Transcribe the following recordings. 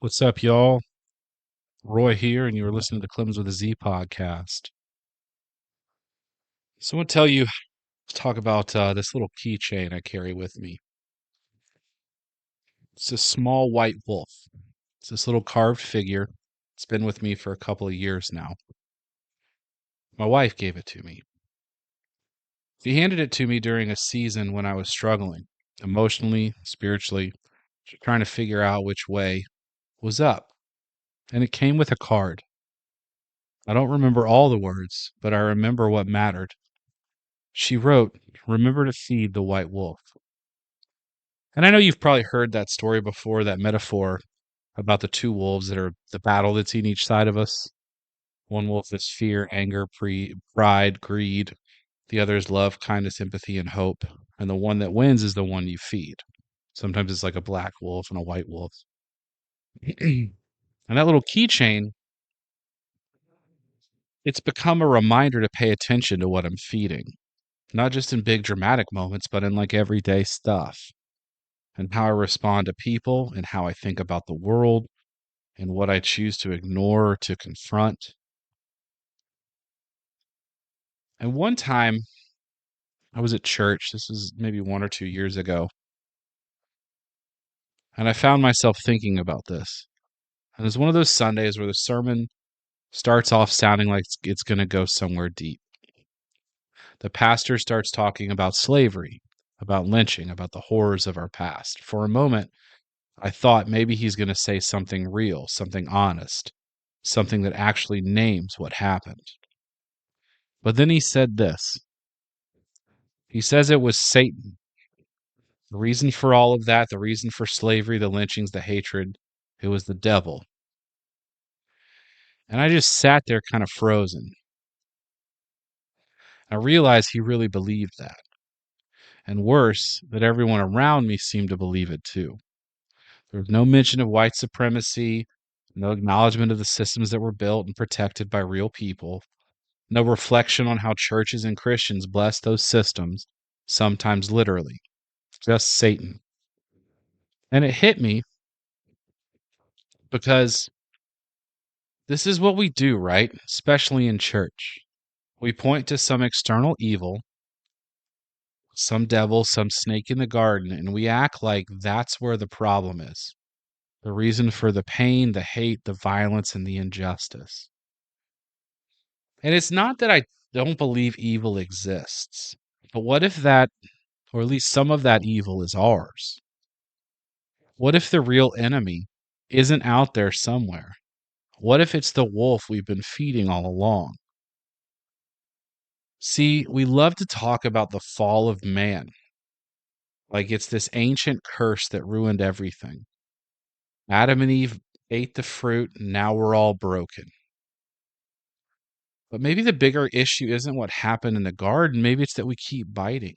What's up, y'all? Roy here, and you were listening to Clemens with a Z podcast. So, I want to talk about this little keychain I carry with me. It's a small white wolf. It's this little carved figure. It's been with me for a couple of years now. My wife gave it to me. She handed it to me during a season when I was struggling, emotionally, spiritually, trying to figure out which way was up. And it came with a card. I don't remember all the words, but I remember what mattered. She wrote, "Remember to feed the white wolf." And I know you've probably heard that story before, that metaphor about the two wolves that are the battle that's in each side of us. One wolf is fear, anger, pride, greed. The other is love, kindness, empathy, and hope. And the one that wins is the one you feed. Sometimes it's like a black wolf and a white wolf. And that little keychain, it's become a reminder to pay attention to what I'm feeding, not just in big dramatic moments, but in like everyday stuff, and how I respond to people, and how I think about the world, and what I choose to ignore or to confront. And one time I was at church, this was maybe 1 or 2 years ago, and I found myself thinking about this. And it's one of those Sundays where the sermon starts off sounding like it's going to go somewhere deep. The pastor starts talking about slavery, about lynching, about the horrors of our past. For a moment, I thought maybe he's going to say something real, something honest, something that actually names what happened. But then he said this. He says it was Satan. The reason for all of that, the reason for slavery, the lynchings, the hatred, it was the devil. And I just sat there kind of frozen. I realized he really believed that. And worse, that everyone around me seemed to believe it too. There was no mention of white supremacy, no acknowledgement of the systems that were built and protected by real people, no reflection on how churches and Christians bless those systems, sometimes literally. Just Satan. And it hit me because this is what we do, right? Especially in church. We point to some external evil, some devil, some snake in the garden, and we act like that's where the problem is. The reason for the pain, the hate, the violence, and the injustice. And it's not that I don't believe evil exists, but what if that, or at least some of that evil, is ours? What if the real enemy isn't out there somewhere? What if it's the wolf we've been feeding all along? See, we love to talk about the fall of man, like it's this ancient curse that ruined everything. Adam and Eve ate the fruit, and now we're all broken. But maybe the bigger issue isn't what happened in the garden. Maybe it's that we keep biting.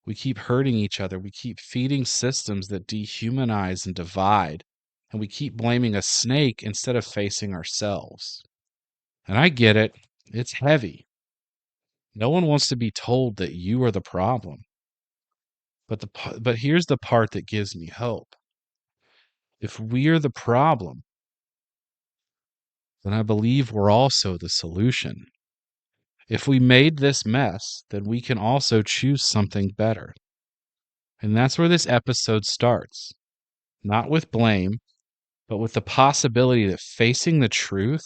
We keep hurting each other. We keep feeding systems that dehumanize and divide. And we keep blaming a snake instead of facing ourselves. And I get it. It's heavy. No one wants to be told that you are the problem. But here's the part that gives me hope. If we are the problem, then I believe we're also the solution. If we made this mess, then we can also choose something better. And that's where this episode starts. Not with blame, but with the possibility that facing the truth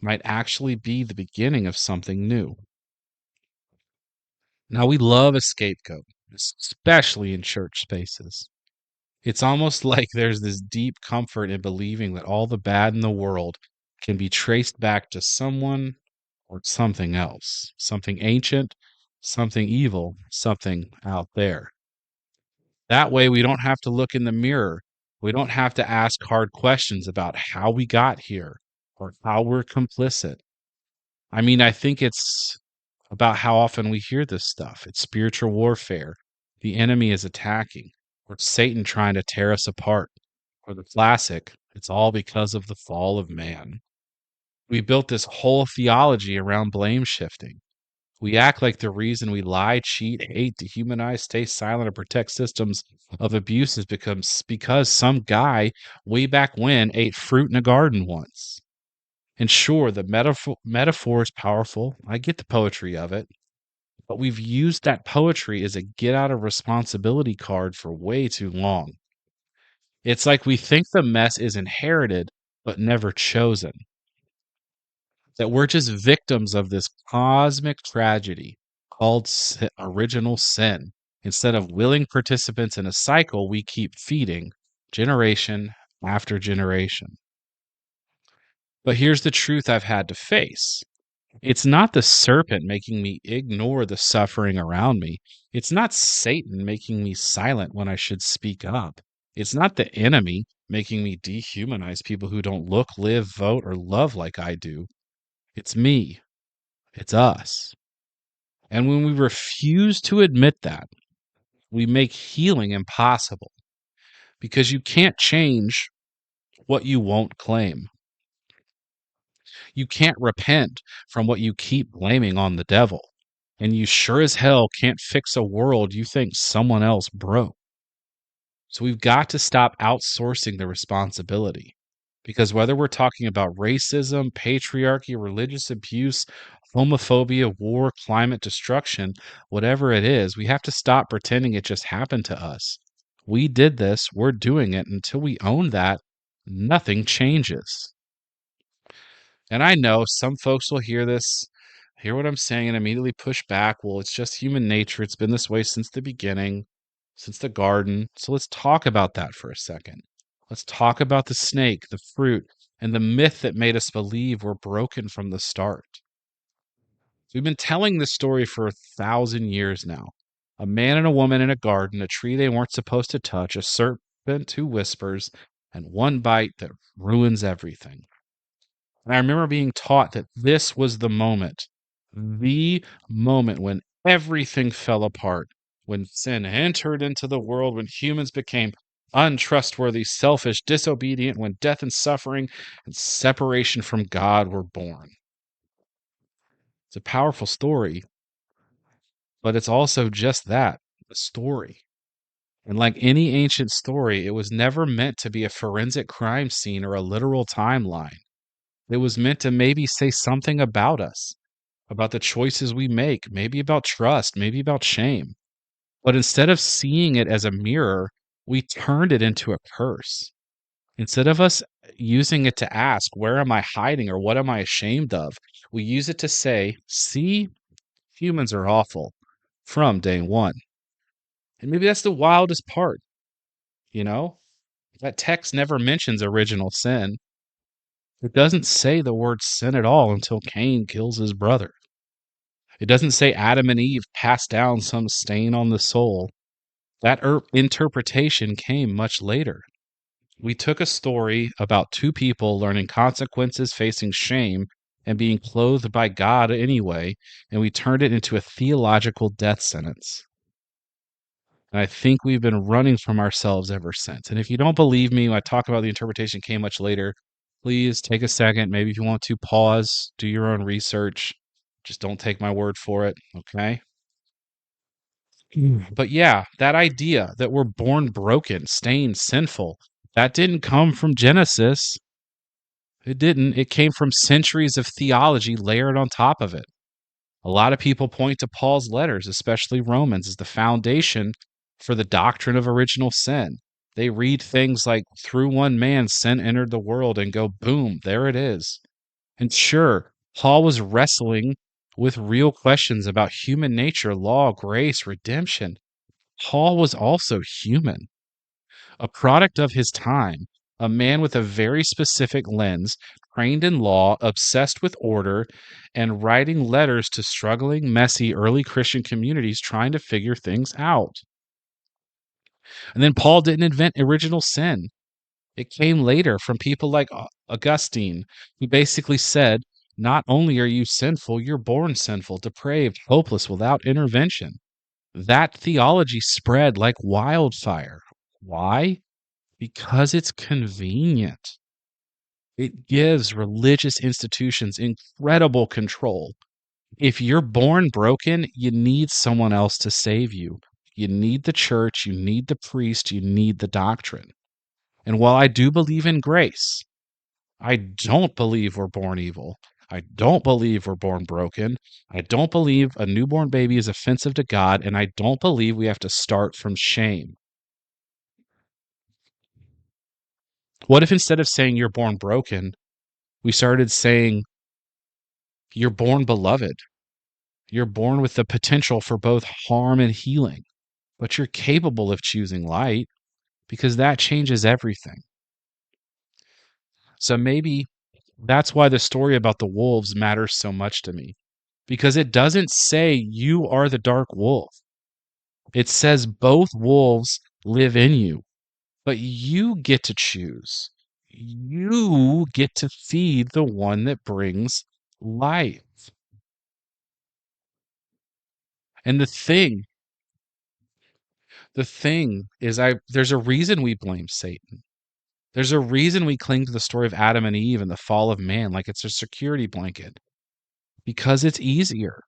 might actually be the beginning of something new. Now, we love a scapegoat, especially in church spaces. It's almost like there's this deep comfort in believing that all the bad in the world can be traced back to someone or something else, something ancient, something evil, something out there. That way, we don't have to look in the mirror. We don't have to ask hard questions about how we got here or how we're complicit. I mean, I think it's about how often we hear this stuff. It's spiritual warfare. The enemy is attacking, or Satan trying to tear us apart. Or the classic, it's all because of the fall of man. We built this whole theology around blame shifting. We act like the reason we lie, cheat, hate, dehumanize, stay silent, or protect systems of abuse is because some guy way back when ate fruit in a garden once. And sure, the metaphor is powerful. I get the poetry of it. But we've used that poetry as a get out of responsibility card for way too long. It's like we think the mess is inherited, but never chosen. That we're just victims of this cosmic tragedy called original sin, instead of willing participants in a cycle we keep feeding generation after generation. But here's the truth I've had to face. It's not the serpent making me ignore the suffering around me. It's not Satan making me silent when I should speak up. It's not the enemy making me dehumanize people who don't look, live, vote, or love like I do. It's me. It's us. And when we refuse to admit that, we make healing impossible because you can't change what you won't claim. You can't repent from what you keep blaming on the devil. And you sure as hell can't fix a world you think someone else broke. So we've got to stop outsourcing the responsibility. Because whether we're talking about racism, patriarchy, religious abuse, homophobia, war, climate destruction, whatever it is, we have to stop pretending it just happened to us. We did this, we're doing it. Until we own that, nothing changes. And I know some folks will hear what I'm saying, and immediately push back. Well, it's just human nature. It's been this way since the beginning, since the garden. So let's talk about that for a second. Let's talk about the snake, the fruit, and the myth that made us believe we're broken from the start. We've been telling this story for 1,000 years now. A man and a woman in a garden, a tree they weren't supposed to touch, a serpent who whispers, and one bite that ruins everything. And I remember being taught that this was the moment when everything fell apart, when sin entered into the world, when humans became untrustworthy, selfish, disobedient, when death and suffering and separation from God were born. It's a powerful story, but it's also just that, a story. And like any ancient story, it was never meant to be a forensic crime scene or a literal timeline. It was meant to maybe say something about us, about the choices we make, maybe about trust, maybe about shame. But instead of seeing it as a mirror, we turned it into a curse. Instead of us using it to ask, where am I hiding or what am I ashamed of? We use it to say, see, humans are awful from day one. And maybe that's the wildest part, you know? That text never mentions original sin. It doesn't say the word sin at all until Cain kills his brother. It doesn't say Adam and Eve passed down some stain on the soul. That interpretation came much later. We took a story about two people learning consequences, facing shame, and being clothed by God anyway, and we turned it into a theological death sentence. And I think we've been running from ourselves ever since. And if you don't believe me when I talk about the interpretation came much later, please take a second. Maybe if you want to pause, do your own research. Just don't take my word for it, okay? But yeah, that idea that we're born broken, stained, sinful, that didn't come from Genesis. It didn't. It came from centuries of theology layered on top of it. A lot of people point to Paul's letters, especially Romans, as the foundation for the doctrine of original sin. They read things like, through one man, sin entered the world, and go, boom, there it is. And sure, Paul was wrestling with real questions about human nature, law, grace, redemption. Paul was also human, a product of his time, a man with a very specific lens, trained in law, obsessed with order, and writing letters to struggling, messy early Christian communities trying to figure things out. And then Paul didn't invent original sin. It came later from people like Augustine, who basically said, not only are you sinful, you're born sinful, depraved, hopeless, without intervention. That theology spread like wildfire. Why? Because it's convenient. It gives religious institutions incredible control. If you're born broken, you need someone else to save you. You need the church, you need the priest, you need the doctrine. And while I do believe in grace, I don't believe we're born evil. I don't believe we're born broken. I don't believe a newborn baby is offensive to God, and I don't believe we have to start from shame. What if instead of saying you're born broken, we started saying you're born beloved? You're born with the potential for both harm and healing, but you're capable of choosing light because that changes everything. So maybe that's why the story about the wolves matters so much to me, because it doesn't say you are the dark wolf. It says both wolves live in you, but you get to choose. You get to feed the one that brings life. And the thing is there's a reason we blame Satan. There's a reason we cling to the story of Adam and Eve and the fall of man like it's a security blanket, because it's easier.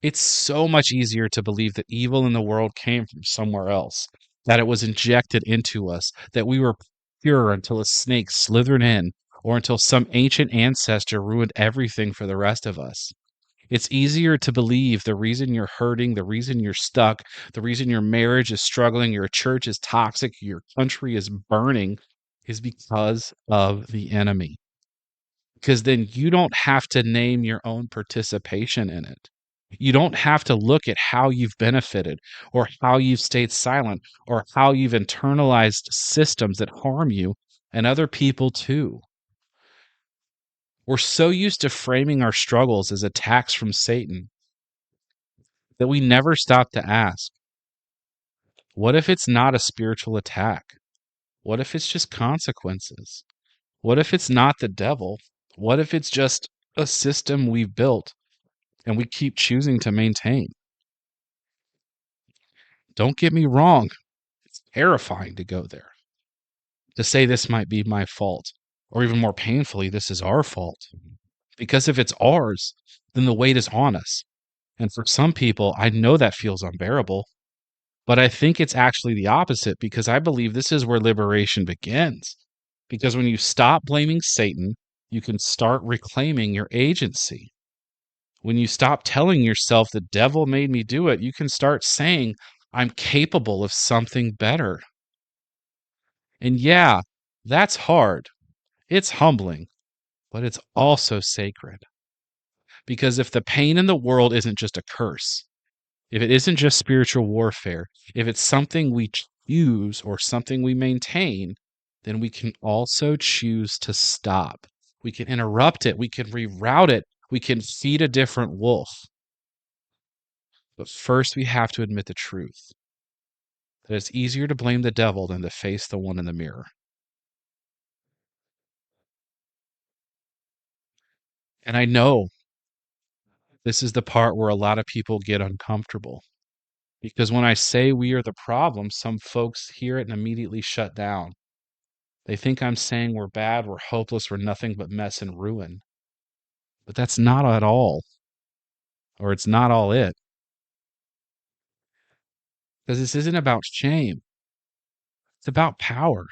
It's so much easier to believe that evil in the world came from somewhere else, that it was injected into us, that we were pure until a snake slithered in, or until some ancient ancestor ruined everything for the rest of us. It's easier to believe the reason you're hurting, the reason you're stuck, the reason your marriage is struggling, your church is toxic, your country is burning, is because of the enemy. Because then you don't have to name your own participation in it. You don't have to look at how you've benefited or how you've stayed silent or how you've internalized systems that harm you and other people too. We're so used to framing our struggles as attacks from Satan that we never stop to ask, what if it's not a spiritual attack? What if it's just consequences? What if it's not the devil? What if it's just a system we've built and we keep choosing to maintain? Don't get me wrong, it's terrifying to go there, to say this might be my fault, or even more painfully, this is our fault. Because if it's ours, then the weight is on us. And for some people, I know that feels unbearable, but I think it's actually the opposite, because I believe this is where liberation begins. Because when you stop blaming Satan, you can start reclaiming your agency. When you stop telling yourself the devil made me do it, you can start saying, I'm capable of something better. And yeah, that's hard. It's humbling, but it's also sacred. Because if the pain in the world isn't just a curse, if it isn't just spiritual warfare, if it's something we choose or something we maintain, then we can also choose to stop. We can interrupt it. We can reroute it. We can feed a different wolf. But first, we have to admit the truth that it's easier to blame the devil than to face the one in the mirror. And I know this is the part where a lot of people get uncomfortable, because when I say we are the problem, some folks hear it and immediately shut down. They think I'm saying we're bad, we're hopeless, we're nothing but mess and ruin. But that's not at all, or it's not all it. Because this isn't about shame, it's about power.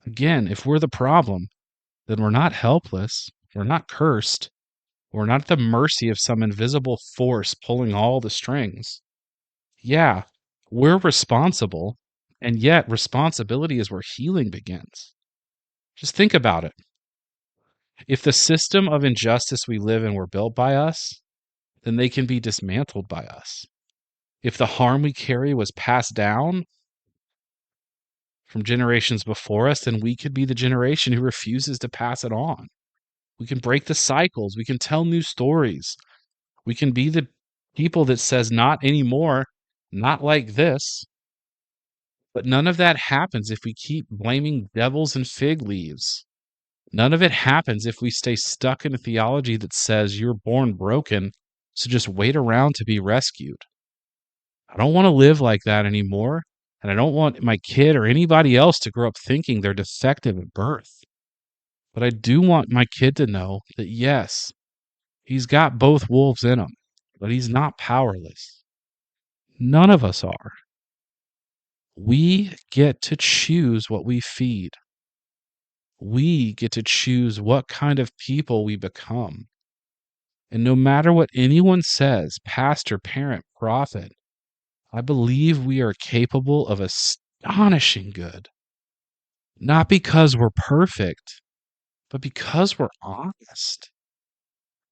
Again, if we're the problem, then we're not helpless, we're not cursed, we're not at the mercy of some invisible force pulling all the strings. Yeah, we're responsible, and yet responsibility is where healing begins. Just think about it. If the system of injustice we live in were built by us, then they can be dismantled by us. If the harm we carry was passed down from generations before us, then we could be the generation who refuses to pass it on. We can break the cycles. We can tell new stories. We can be the people that says, not anymore, not like this. But none of that happens if we keep blaming devils and fig leaves. None of it happens if we stay stuck in a theology that says you're born broken, so just wait around to be rescued. I don't want to live like that anymore. And I don't want my kid or anybody else to grow up thinking they're defective at birth. But I do want my kid to know that, yes, He's got both wolves in him, but he's not powerless. None of us are. We get to choose what we feed. We get to choose what kind of people we become. And no matter what anyone says, pastor, parent, prophet, I believe we are capable of astonishing good. Not because we're perfect, but because we're honest.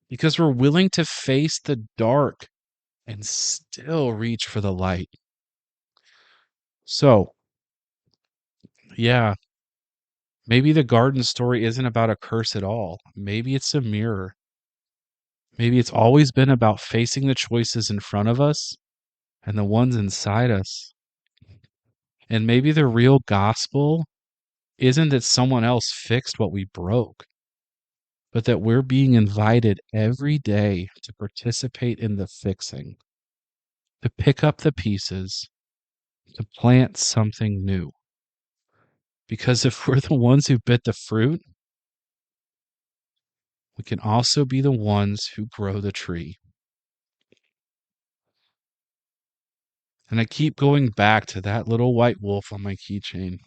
Because we're willing to face the dark and still reach for the light. So, yeah, maybe the garden story isn't about a curse at all. Maybe it's a mirror. Maybe it's always been about facing the choices in front of us and the ones inside us. And maybe the real gospel isn't that someone else fixed what we broke, but that we're being invited every day to participate in the fixing, to pick up the pieces, to plant something new. Because if we're the ones who bit the fruit, we can also be the ones who grow the tree. And I keep going back to that little white wolf on my keychain.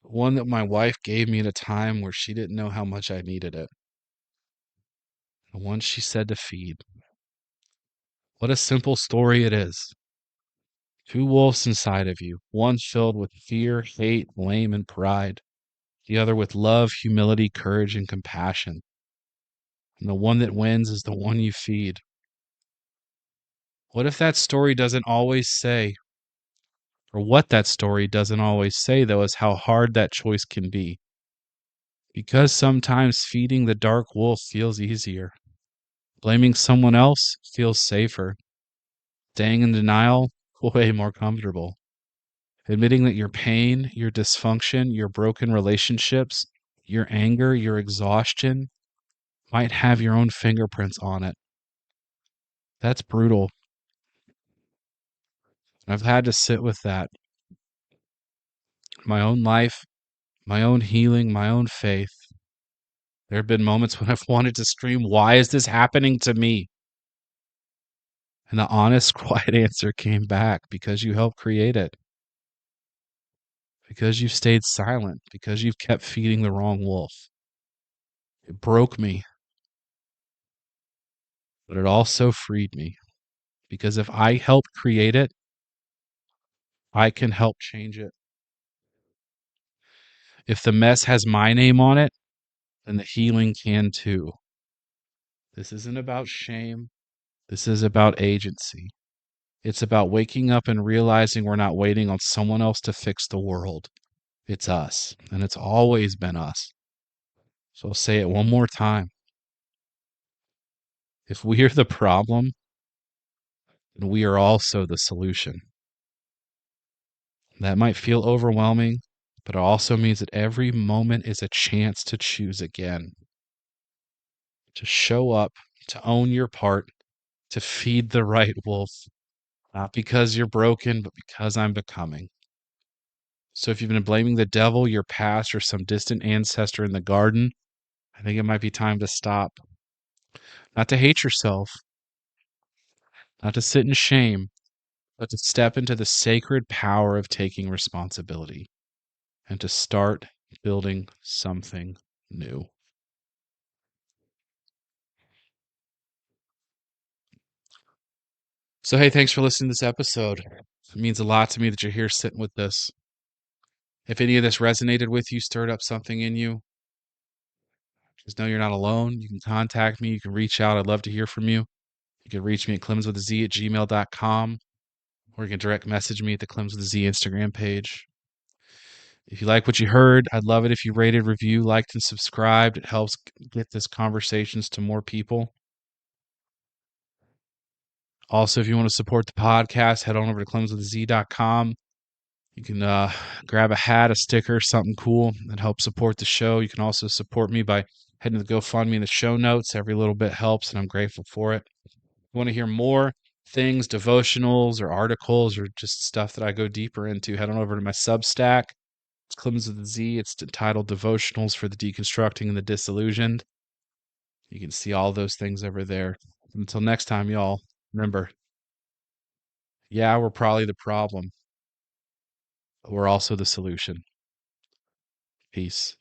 One that my wife gave me at a time where she didn't know how much I needed it. The one she said to feed. What a simple story it is. Two wolves inside of you, one filled with fear, hate, blame, and pride, the other with love, humility, courage, and compassion. And the one that wins is the one you feed. What if that story doesn't always say, or what that story doesn't always say, though, is how hard that choice can be? Because sometimes feeding the dark wolf feels easier. Blaming someone else feels safer. Staying in denial, way more comfortable. Admitting that your pain, your dysfunction, your broken relationships, your anger, your exhaustion might have your own fingerprints on it. That's brutal. I've had to sit with that. My own life, my own healing, my own faith. There have been moments when I've wanted to scream, "Why is this happening to me?" And the honest, quiet answer came back because you helped create it. Because you've stayed silent. Because you've kept feeding the wrong wolf. It broke me, but it also freed me. Because if I help create it, I can help change it. If the mess has my name on it, then the healing can too. This isn't about shame. This is about agency. It's about waking up and realizing we're not waiting on someone else to fix the world. It's us, and it's always been us. So I'll say it one more time. If we are the problem, then we are also the solution. That might feel overwhelming, but it also means that every moment is a chance to choose again, to show up, to own your part, to feed the right wolf, not because you're broken, but because I'm becoming. So if you've been blaming the devil, your past, or some distant ancestor in the garden, I think it might be time to stop. Not to hate yourself, not to sit in shame, but to step into the sacred power of taking responsibility and to start building something new. So, hey, thanks for listening to this episode. It means a lot to me that you're here sitting with this. If any of this resonated with you, stirred up something in you, just know you're not alone. You can contact me. You can reach out. I'd love to hear from you. You can reach me at clemswithaz@gmail.com, or you can direct message me at the Clems with a Z Instagram page. If you like what you heard, I'd love it if you rated, review, liked, and subscribed. It helps get this conversations to more people. Also, if you want to support the podcast, head on over to clemswithaz.com. You can grab a hat, a sticker, something cool that helps support the show. You can also support me by heading to the GoFundMe in the show notes. Every little bit helps, and I'm grateful for it. If you want to hear more things, devotionals or articles or just stuff that I go deeper into, head on over to my Substack. It's Clemens with a Z. It's entitled Devotionals for the Deconstructing and the Disillusioned. You can see all those things over there. Until next time, y'all, remember, yeah, we're probably the problem, but we're also the solution. Peace.